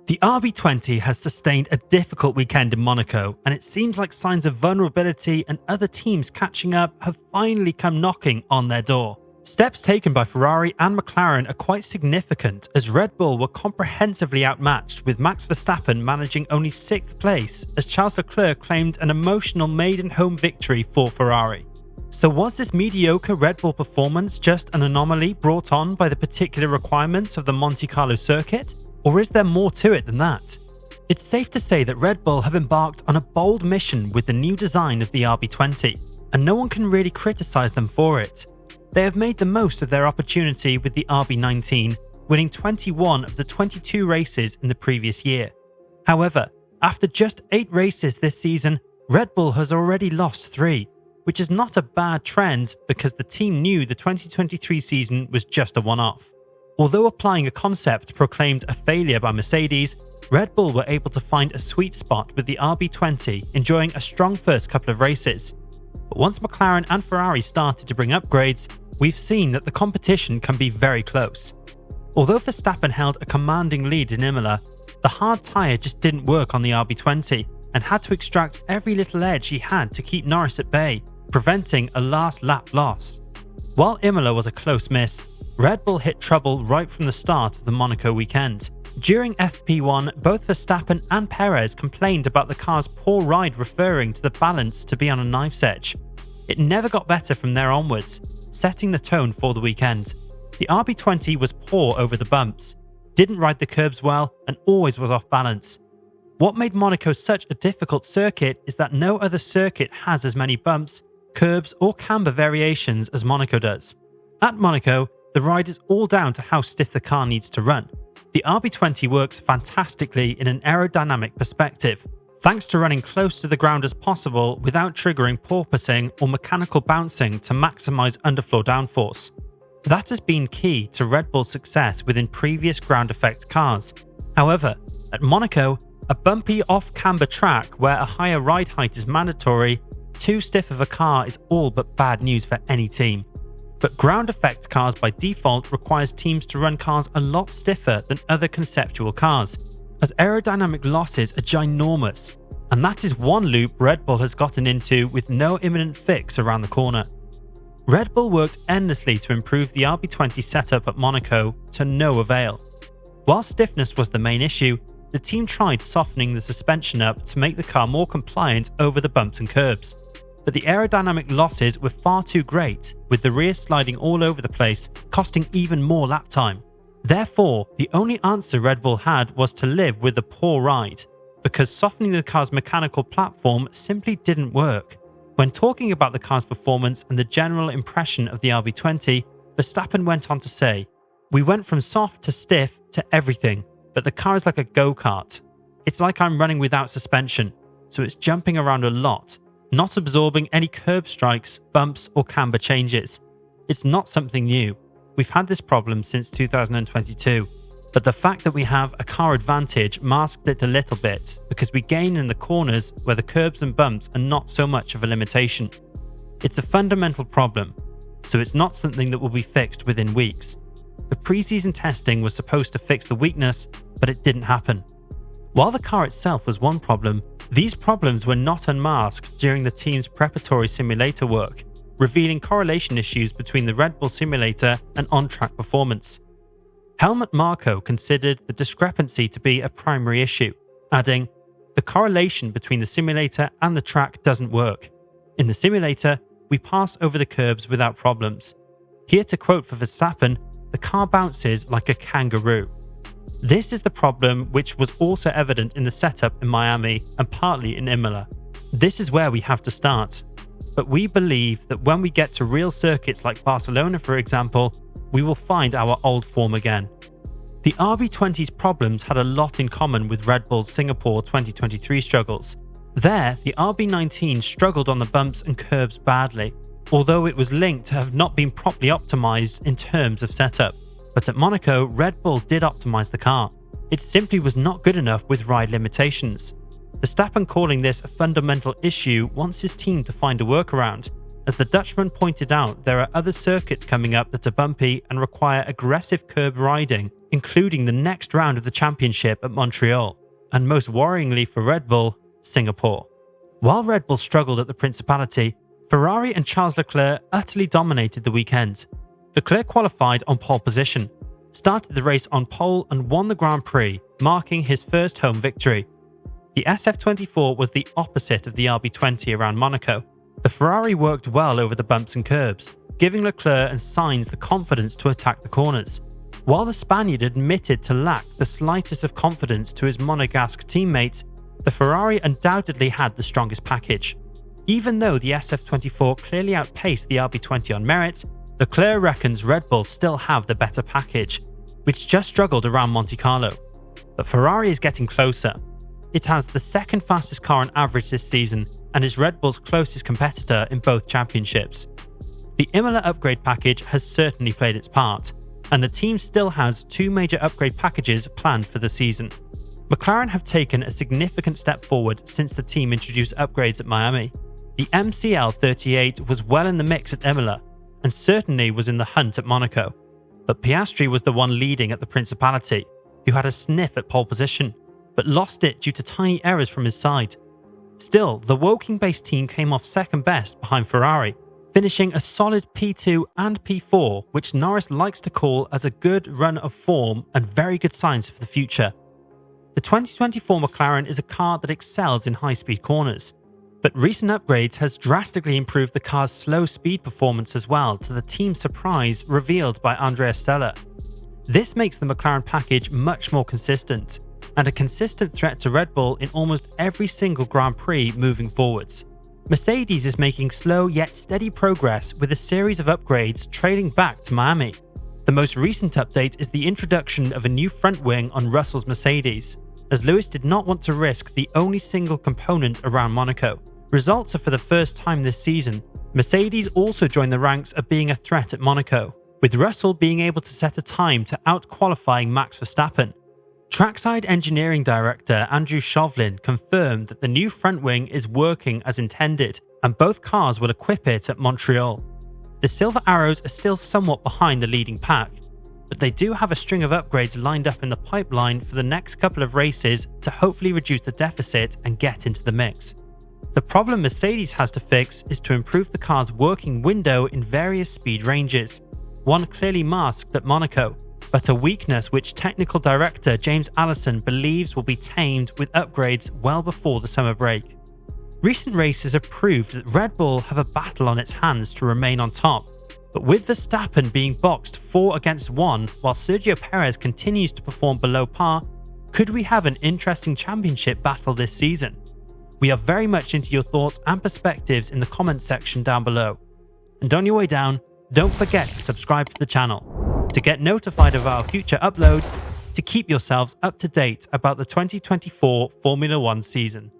The RB20 has sustained a difficult weekend in Monaco, and it seems like signs of vulnerability and other teams catching up have finally come knocking on their door. Steps taken by Ferrari and McLaren are quite significant, as Red Bull were comprehensively outmatched, with Max Verstappen managing only 6th place as Charles Leclair claimed an emotional maiden home victory for Ferrari. So was this mediocre Red Bull performance just an anomaly brought on by the particular requirements of the Monte Carlo circuit? Or is there more to it than that? It's safe to say that Red Bull have embarked on a bold mission with the new design of the RB20, and no one can really criticise them for it. They have made the most of their opportunity with the RB19, winning 21 of the 22 races in the previous year. However, after just 8 races this season, Red Bull has already lost 3, which is not a bad trend because the team knew the 2023 season was just a one-off. Although applying a concept proclaimed a failure by Mercedes, Red Bull were able to find a sweet spot with the RB20, enjoying a strong first couple of races. But once McLaren and Ferrari started to bring upgrades, we've seen that the competition can be very close. Although Verstappen held a commanding lead in Imola, the hard tyre just didn't work on the RB20 and had to extract every little edge he had to keep Norris at bay, preventing a last lap loss. While Imola was a close miss, Red Bull hit trouble right from the start of the Monaco weekend. During FP1, both Verstappen and Perez complained about the car's poor ride, referring to the balance to be on a knife's edge. It never got better from there onwards, setting the tone for the weekend. The RB20 was poor over the bumps, didn't ride the curbs well, and always was off balance. What made Monaco such a difficult circuit is that no other circuit has as many bumps, curbs, or camber variations as Monaco does. At Monaco, the ride is all down to how stiff the car needs to run. The RB20 works fantastically in an aerodynamic perspective, thanks to running close to the ground as possible without triggering porpoising or mechanical bouncing to maximise underfloor downforce. That has been key to Red Bull's success within previous ground effect cars. However, at Monaco, a bumpy off-camber track where a higher ride height is mandatory, too stiff of a car is all but bad news for any team. But ground effect cars by default requires teams to run cars a lot stiffer than other conceptual cars, as aerodynamic losses are ginormous, and that is one loop Red Bull has gotten into with no imminent fix around the corner. Red Bull worked endlessly to improve the RB20 setup at Monaco to no avail. While stiffness was the main issue, the team tried softening the suspension up to make the car more compliant over the bumps and curbs. But the aerodynamic losses were far too great, with the rear sliding all over the place, costing even more lap time. Therefore, the only answer Red Bull had was to live with the poor ride, because softening the car's mechanical platform simply didn't work. When talking about the car's performance and the general impression of the RB20, Verstappen went on to say, "We went from soft to stiff to everything, but the car is like a go-kart. It's like I'm running without suspension, so it's jumping around a lot, not absorbing any curb strikes, bumps or camber changes. It's not something new. We've had this problem since 2022, but the fact that we have a car advantage masked it a little bit because we gain in the corners where the curbs and bumps are not so much of a limitation. It's a fundamental problem, so it's not something that will be fixed within weeks. The pre-season testing was supposed to fix the weakness, but it didn't happen." While the car itself was one problem, these problems were not unmasked during the team's preparatory simulator work, revealing correlation issues between the Red Bull simulator and on-track performance. Helmut Marko considered the discrepancy to be a primary issue, adding, "The correlation between the simulator and the track doesn't work. In the simulator, we pass over the curbs without problems. Here to quote for Verstappen, the car bounces like a kangaroo." This is the problem which was also evident in the setup in Miami and partly in Imola. This is where we have to start. But we believe that when we get to real circuits like Barcelona, for example, we will find our old form again. The RB20's problems had a lot in common with Red Bull's Singapore 2023 struggles. There, the RB19 struggled on the bumps and curbs badly, although it was linked to have not been properly optimized in terms of setup. But at Monaco, Red Bull did optimise the car. It simply was not good enough with ride limitations. Verstappen calling this a fundamental issue wants his team to find a workaround, As the Dutchman pointed out, there are other circuits coming up that are bumpy and require aggressive curb riding, including the next round of the championship at Montreal, and most worryingly for Red Bull, Singapore. While Red Bull struggled at the Principality, Ferrari and Charles Leclair utterly dominated the weekend. Leclair qualified on pole position, started the race on pole and won the Grand Prix, marking his first home victory. The SF24 was the opposite of the RB20 around Monaco. The Ferrari worked well over the bumps and curbs, giving Leclerc and Sainz the confidence to attack the corners. While the Spaniard admitted to lack the slightest of confidence to his Monegasque teammates, the Ferrari undoubtedly had the strongest package. Even though the SF24 clearly outpaced the RB20 on merit, Leclerc reckons Red Bull still have the better package, which just struggled around Monte Carlo. But Ferrari is getting closer. It has the second fastest car on average this season and is Red Bull's closest competitor in both championships. The Imola upgrade package has certainly played its part, and the team still has 2 major upgrade packages planned for the season. McLaren have taken a significant step forward since the team introduced upgrades at Miami. The MCL38 was well in the mix at Imola, and certainly was in the hunt at Monaco. But Piastri was the one leading at the Principality, who had a sniff at pole position, but lost it due to tiny errors from his side. Still, the Woking-based team came off second best behind Ferrari, finishing a solid P2 and P4, which Norris likes to call as a good run of form and very good signs for the future. The 2024 McLaren is a car that excels in high-speed corners, but recent upgrades has drastically improved the car's slow speed performance as well, to the team's surprise revealed by Andreas Seller. This makes the McLaren package much more consistent, and a consistent threat to Red Bull in almost every single Grand Prix moving forwards. Mercedes is making slow yet steady progress with a series of upgrades trailing back to Miami. The most recent update is the introduction of a new front wing on Russell's Mercedes, as Lewis did not want to risk the only single component around Monaco. Results are for the first time this season. Mercedes also joined the ranks of being a threat at Monaco, with Russell being able to set a time to out-qualifying Max Verstappen. Trackside engineering director Andrew Shovlin confirmed that the new front wing is working as intended, and both cars will equip it at Montreal. The Silver Arrows are still somewhat behind the leading pack, but they do have a string of upgrades lined up in the pipeline for the next couple of races to hopefully reduce the deficit and get into the mix. The problem Mercedes has to fix is to improve the car's working window in various speed ranges, one clearly masked at Monaco, but a weakness which technical director James Allison believes will be tamed with upgrades well before the summer break. Recent races have proved that Red Bull have a battle on its hands to remain on top, but with Verstappen being boxed 4 against 1 while Sergio Perez continues to perform below par, could we have an interesting championship battle this season? We are very much into your thoughts and perspectives in the comments section down below. And on your way down, don't forget to subscribe to the channel to get notified of our future uploads, to keep yourselves up to date about the 2024 Formula 1 season.